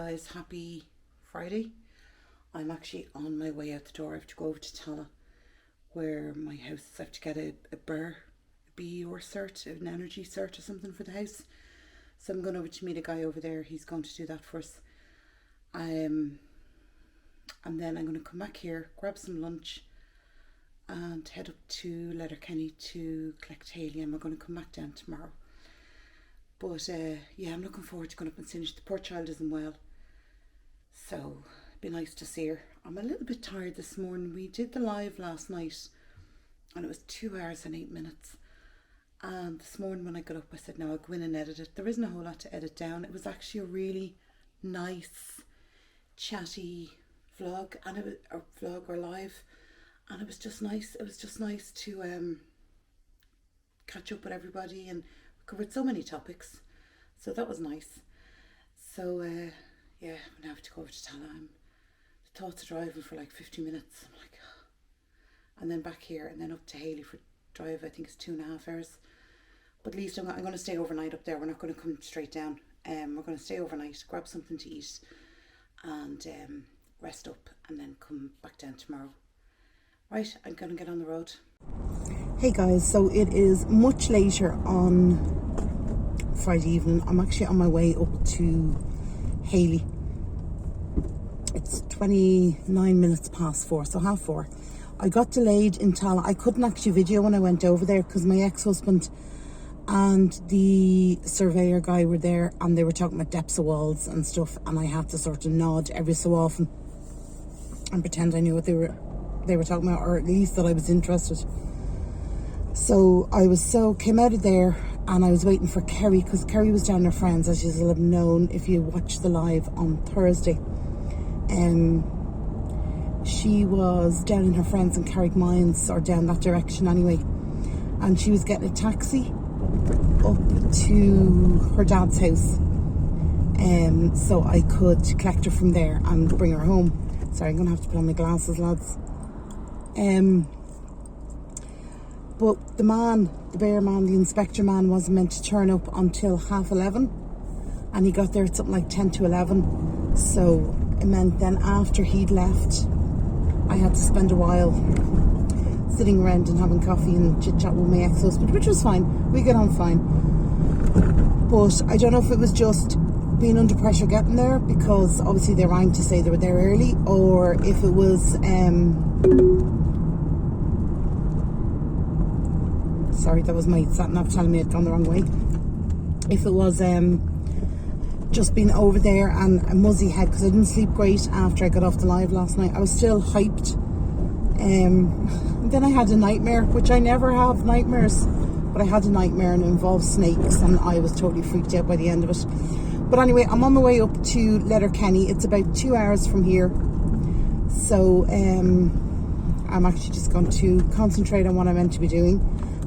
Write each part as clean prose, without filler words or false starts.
guys, happy Friday. I'm actually on my way out the door. I have to go over to Tala where my house is. I have to get a BER cert, an energy cert or something for the house. So I'm going over to meet a guy over there. He's going to do that for us. And then I'm going to come back here, grab some lunch and head up to Letterkenny to collect Hayley, and we're going to come back down tomorrow. But yeah, I'm looking forward to going up and seeing her. The poor child isn't well, so it'd be nice to see her. I'm a little bit tired this morning. We did the live last night and it was 2 hours and 8 minutes. And this morning when I got up, I said, no, I'll go in and edit it. There isn't a whole lot to edit down. It was actually a really nice, chatty vlog, and it was a vlog or live, and it was just nice. It was just nice to catch up with everybody, and we covered so many topics, so that was nice. So yeah, I now have to go over to Tala. The thoughts of driving for like 50 minutes. I'm like, oh. And then back here, and then up to Hayley for drive. I think it's 2.5 hours. But at least I'm going to stay overnight up there. We're not going to come straight down. We're going to stay overnight, grab something to eat, and rest up, and then come back down tomorrow. Right, I'm going to get on the road. Hey guys, so it is much later on Friday evening. I'm actually on my way up to Hayley. It's 29 minutes past 4, so 4:30. I got delayed in Tala. I couldn't actually video when I went over there because my ex-husband and the surveyor guy were there, and they were talking about depths of walls and stuff, and I had to sort of nod every so often and pretend I knew what they were talking about, or at least that I was interested. So came out of there, and I was waiting for Kerry, because Kerry was down her friends, as you'll have known if you watched the live on Thursday. She was down in her friends in Carrickmines, or down that direction anyway, and she was getting a taxi up to her dad's house, so I could collect her from there and bring her home. Sorry, I'm going to have to put on my glasses, lads. But the bear man, the inspector man, wasn't meant to turn up until 11:30, and he got there at something like 10 to 11. So it meant then after he'd left, I had to spend a while sitting around and having coffee and chit chat with my ex-husband, which was fine. We get on fine. But I don't know if it was just being under pressure getting there, because obviously they rang to say they were there early, or if it was sorry, that was my sat-nav telling me I'd gone the wrong way. If it was just being over there and a muzzy head, because I didn't sleep great after I got off the live last night. I was still hyped. Then I had a nightmare, which I never have nightmares, but I had a nightmare and it involved snakes, and I was totally freaked out by the end of it. But anyway, I'm on my way up to Letterkenny. It's about 2 hours from here, so I'm actually just going to concentrate on what I'm meant to be doing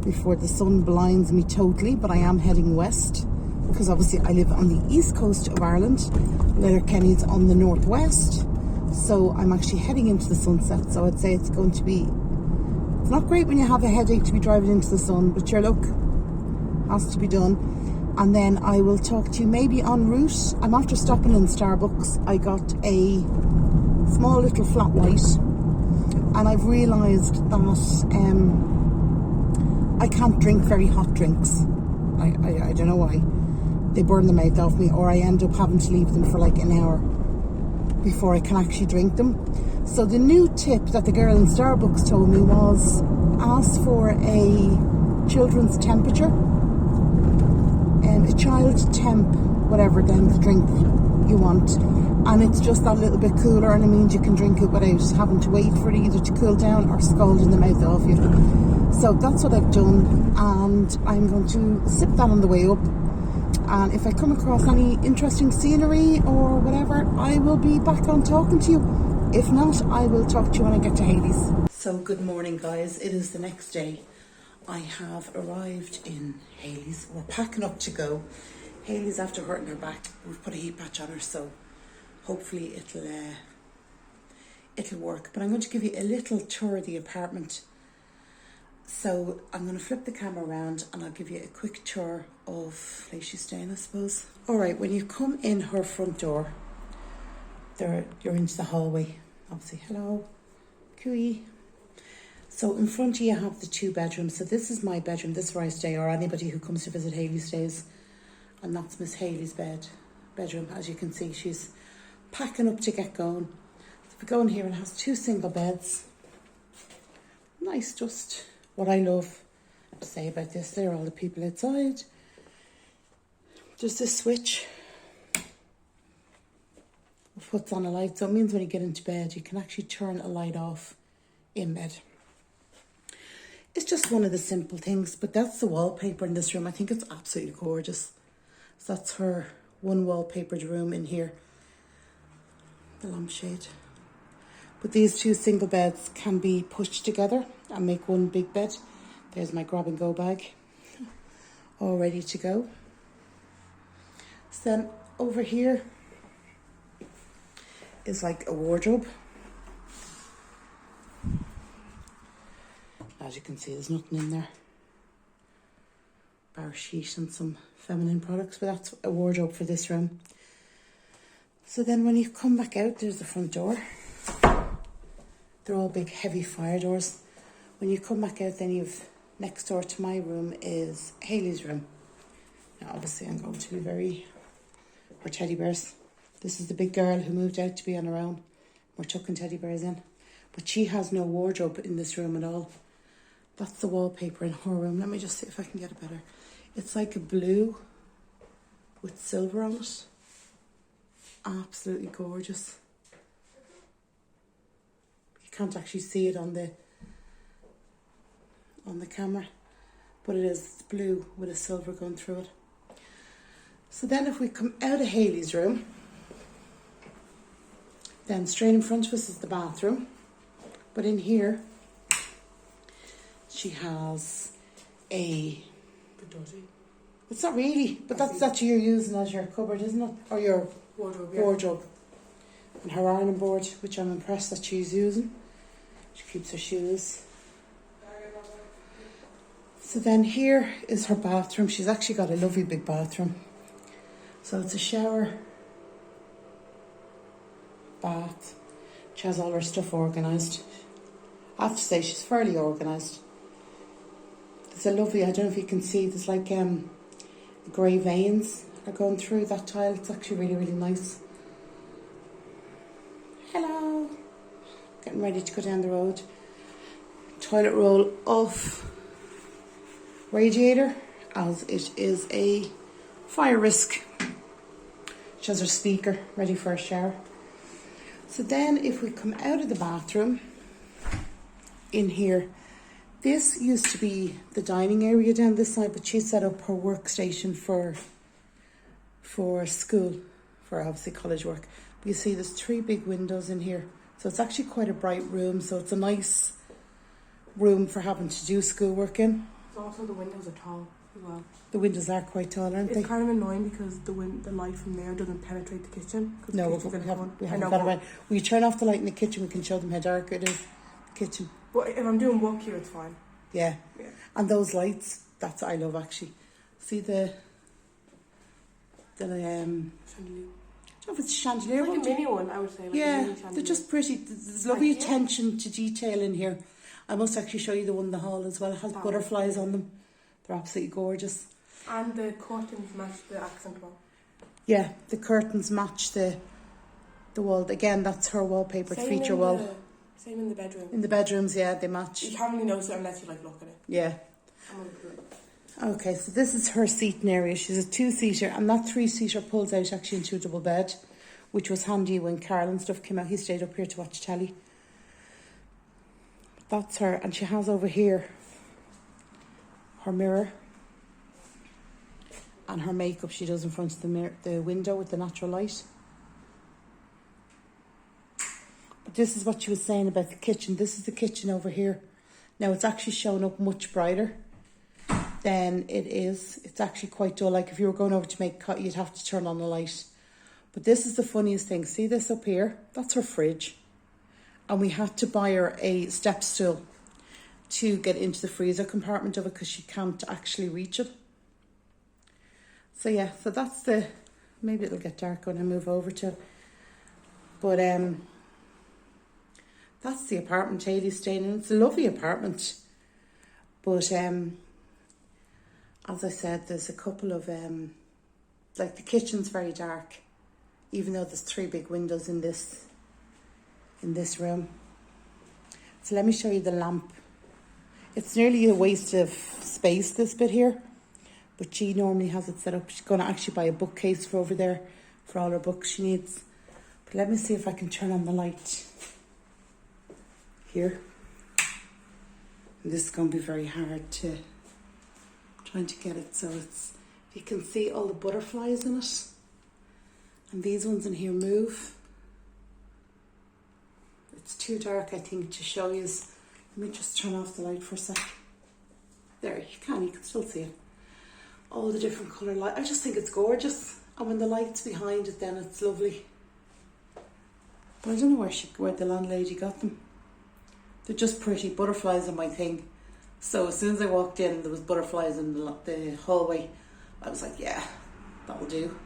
before the sun blinds me totally. But I am heading west, because obviously I live on the east coast of Ireland. Letterkenny's on the northwest, so I'm actually heading into the sunset. So I'd say it's going to be, it's not great when you have a headache to be driving into the sun, but sure, look, has to be done. And then I will talk to you maybe en route. I'm after stopping in Starbucks. I got a small little flat white, and I've realised that I can't drink very hot drinks. I don't know why. They burn the mouth off me, or I end up having to leave them for like an hour before I can actually drink them. So the new tip that the girl in Starbucks told me was ask for a children's temperature, a child temp, whatever length drink you want, and it's just that little bit cooler, and it means you can drink it without having to wait for it either to cool down or scalding the mouth off you. So that's what I've done, and I'm going to sip that on the way up. And if I come across any interesting scenery or whatever, I will be back on talking to you. If not, I will talk to you when I get to Hayley's. So good morning guys, it is the next day. I have arrived in Hayley's. We're packing up to go. Hayley's after hurting her back. We've put a heat patch on her, so hopefully it'll work. But I'm going to give you a little tour of the apartment. So I'm going to flip the camera around and I'll give you a quick tour of the place she's staying, I suppose. Alright, when you come in her front door, you're into the hallway. Obviously, hello, Cooey. So in front of you have the 2 bedrooms. So this is my bedroom, this is where I stay, or anybody who comes to visit Hayley stays. And that's Miss Hayley's bedroom. As you can see, she's packing up to get going. So we go in here and it has 2 single beds. Nice, just what I love to say about this. There are all the people outside. There's this switch. It puts on a light, so it means when you get into bed, you can actually turn a light off in bed. It's just one of the simple things, but that's the wallpaper in this room. I think it's absolutely gorgeous. So that's her one wallpapered room in here. The lampshade. But these 2 single beds can be pushed together and make one big bed. There's my grab and go bag, all ready to go. So then over here is like a wardrobe. As you can see, there's nothing in there. Bar sheet and some feminine products, but that's a wardrobe for this room. So then when you come back out, there's the front door. They're all big, heavy fire doors. When you come back out, then you've next door to my room is Hayley's room. Now, obviously, I'm going to be very... Her teddy bears. This is the big girl who moved out to be on her own. We're tucking teddy bears in. But she has no wardrobe in this room at all. That's the wallpaper in her room. Let me just see if I can get it better. It's like a blue with silver on it. Absolutely gorgeous. You can't actually see it on the camera, but it is blue with a silver going through it. So then if we come out of Hayley's room, then straight in front of us is the bathroom. But in here, she has a... It's not really, but that's you're using as your cupboard, isn't it? Or your wardrobe. Wardrobe. And her ironing board, which I'm impressed that she's using. She keeps her shoes. So then here is her bathroom. She's actually got a lovely big bathroom. So it's a shower, bath. She has all her stuff organised. I have to say she's fairly organised. There's a lovely, I don't know if you can see, there's like grey veins are going through that tile. It's actually really, really nice. Hello. Getting ready to go down the road. Toilet roll off radiator, as it is a fire risk. She has her speaker ready for a shower. So then if we come out of the bathroom, in here, this used to be the dining area down this side, but she set up her workstation for school, for obviously college work. But you see there's 3 big windows in here. So it's actually quite a bright room. So it's a nice room for having to do schoolwork in. Also the windows are tall as well. The windows are quite tall, aren't they? It's kind of annoying because the light from there doesn't penetrate the kitchen. No, we haven't got it right. We turn off the light in the kitchen, we can show them how dark it is. The kitchen. But if I'm doing work here, it's fine. Yeah. And those lights, that's what I love actually. See the Chandelier. I don't know if it's a chandelier. It's like a mini one, I would say. Like yeah, a mini chandelier. they're just pretty. There's lovely attention to detail in here. I must actually show you the one in the hall as well. It has butterflies on them. They're absolutely gorgeous. And the curtains match the accent wall. Yeah, the curtains match the wall. Again, that's her wallpaper feature wall. Same in the bedroom. In the bedrooms, yeah, they match. You can't really notice it unless you like look at it. Yeah. Okay, so this is her seating area. She's a 2-seater, and that 3-seater pulls out actually into a double bed, which was handy when Carl and stuff came out. He stayed up here to watch telly. That's her, and she has over here her mirror and her makeup she does in front of the mirror, the window with the natural light. But this is what she was saying about the kitchen. This is the kitchen over here. Now it's actually showing up much brighter than it is. It's actually quite dull. Like if you were going over to make cut, you'd have to turn on the light. But this is the funniest thing. See this up here? That's her fridge. And we had to buy her a step stool to get into the freezer compartment of it because she can't actually reach it. So yeah, so that's the... Maybe it'll get dark when I move over to... But that's the apartment Hayley's staying in. It's a lovely apartment. But as I said, there's a couple of like the kitchen's very dark, even though there's 3 big windows in this room. So let me show you the lamp. It's nearly a waste of space, this bit here, but she normally has it set up. She's going to actually buy a bookcase for over there for all her books she needs. But let me see if I can turn on the light here. And this is going to be very hard to trying to get it so it's, you can see all the butterflies in it, and these ones in here move. It's too dark, I think, to show you. Let me just turn off the light for a sec. There, you can still see it. All the different colour light. I just think it's gorgeous. And when the light's behind it, then it's lovely. But I don't know where the landlady got them. They're just pretty. Butterflies are my thing. So as soon as I walked in, there was butterflies in the hallway. I was like, yeah, that'll do.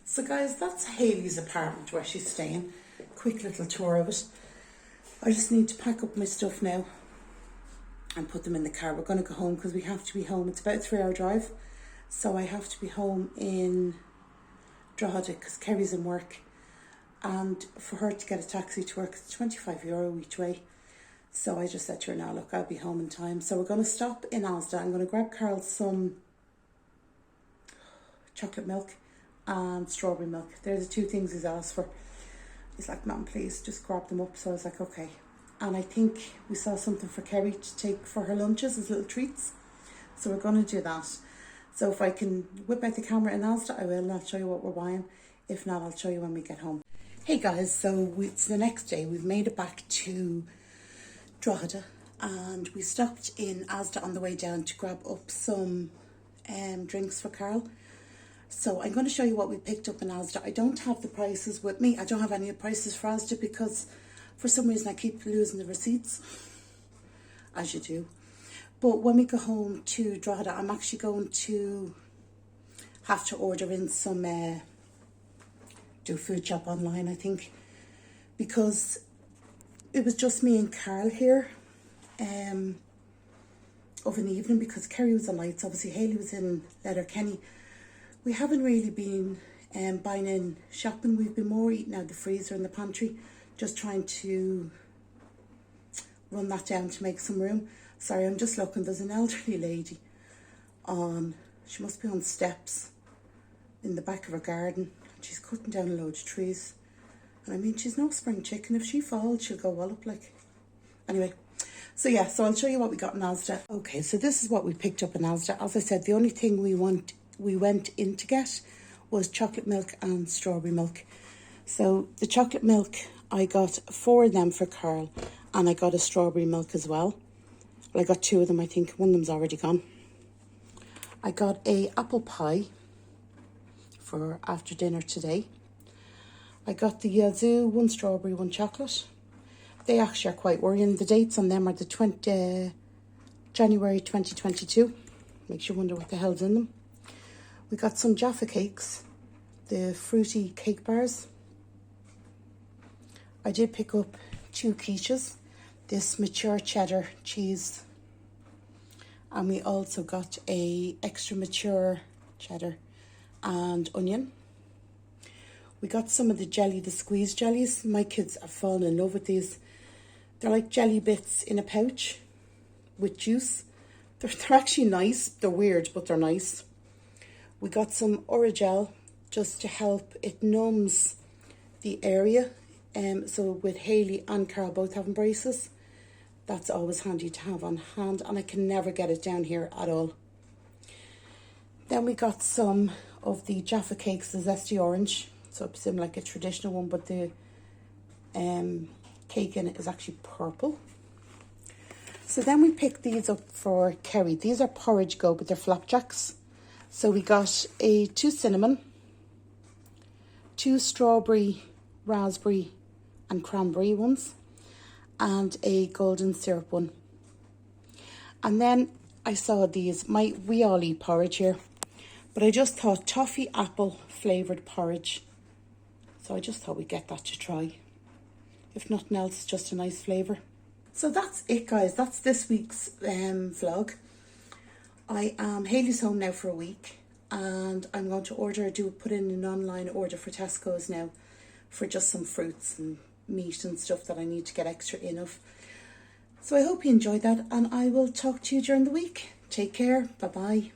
So guys, that's Hayley's apartment where she's staying. Quick little tour of it. I just need to pack up my stuff now and put them in the car. We're going to go home because we have to be home. It's about a 3-hour drive. So I have to be home in Drogheda because Kerry's in work. And for her to get a taxi to work, it's €25 each way. So I just said to her, now look, I'll be home in time. So we're going to stop in Asda. I'm going to grab Carl some chocolate milk and strawberry milk. They're the 2 things he's asked for. He's like, Mum, please just grab them up. So I was like, okay. And I think we saw something for Kerry to take for her lunches as little treats. So we're going to do that. So if I can whip out the camera in Asda, I will, and I'll show you what we're buying. If not, I'll show you when we get home. Hey guys, so it's the next day. We've made it back to Drogheda, and we stopped in Asda on the way down to grab up some drinks for Carl. So I'm going to show you what we picked up in Asda. I don't have the prices with me. I don't have any prices for Asda because for some reason I keep losing the receipts, as you do. But when we go home to Drogheda, I'm actually going to have to order in some, do food shop online, I think, because it was just me and Carl here over in the evening because Kerry was on nights. Obviously, Hayley was in Letterkenny. We haven't really been buying in shopping. We've been more eating out the freezer and the pantry, just trying to run that down to make some room. Sorry, I'm just looking. There's an elderly lady on, she must be on steps in the back of her garden. She's cutting down a load of trees. And I mean, she's no spring chicken. If she falls, she'll go well up like. Anyway, so yeah, so I'll show you what we got in Asda. Okay, so this is what we picked up in Asda. As I said, the only thing we went in to get was chocolate milk and strawberry milk. So the chocolate milk, I got 4 of them for Carl, and I got a strawberry milk as well. Well, I got 2 of them, I think. One of them's already gone. I got a apple pie for after dinner today. I got the Yazoo, 1 strawberry, 1 chocolate. They actually are quite worrying. The dates on them are the January 2022. Makes you wonder what the hell's in them. We got some Jaffa cakes, the fruity cake bars. I did pick up 2 quiches, this mature cheddar cheese. And we also got a extra mature cheddar and onion. We got some of the jelly, the squeeze jellies. My kids have fallen in love with these. They're like jelly bits in a pouch with juice. They're actually nice. They're weird, but they're nice. We got some Oragel just to help. It numbs the area. So with Hayley and Carl both having braces, that's always handy to have on hand. And I can never get it down here at all. Then we got some of the Jaffa cakes, the zesty orange. So it seemed like a traditional one, but the cake in it is actually purple. So then we picked these up for Kerry. These are porridge go, but they're flapjacks. So we got 2 cinnamon, 2 strawberry, raspberry and cranberry ones, and a golden syrup one. And then I saw these. We all eat porridge here, but I just thought toffee apple flavoured porridge So I just thought we'd get that to try. If nothing else, just a nice flavour. So that's it, guys. That's this week's vlog. Hayley's home now for a week, and I'm going to put in an online order for Tesco's now for just some fruits and meat and stuff that I need to get extra in of. So I hope you enjoyed that, and I will talk to you during the week. Take care. Bye bye.